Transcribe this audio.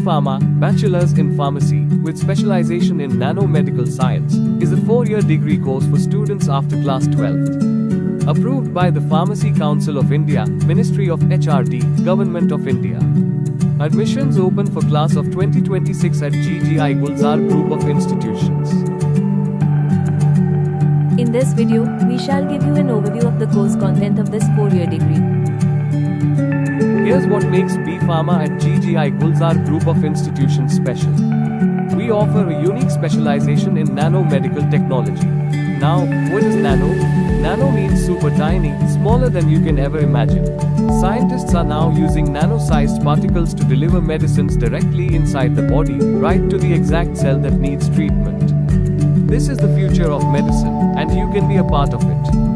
Pharma, Bachelor's in Pharmacy, with specialization in nanomedical science, is a 4-year degree course for students after class 12th. Approved by the Pharmacy Council of India, Ministry of HRD, Government of India. Admissions open for class of 2026 at GGI Gulzar Group of Institutions. In this video, we shall give you an overview of the course content of this 4-year degree. Here's what makes B Pharma at GGI Gulzar Group of Institutions special. We offer a unique specialization in nanomedical technology. Now, what is nano? Nano means super tiny, smaller than you can ever imagine. Scientists are now using nano-sized particles to deliver medicines directly inside the body, right to the exact cell that needs treatment. This is the future of medicine, and you can be a part of it.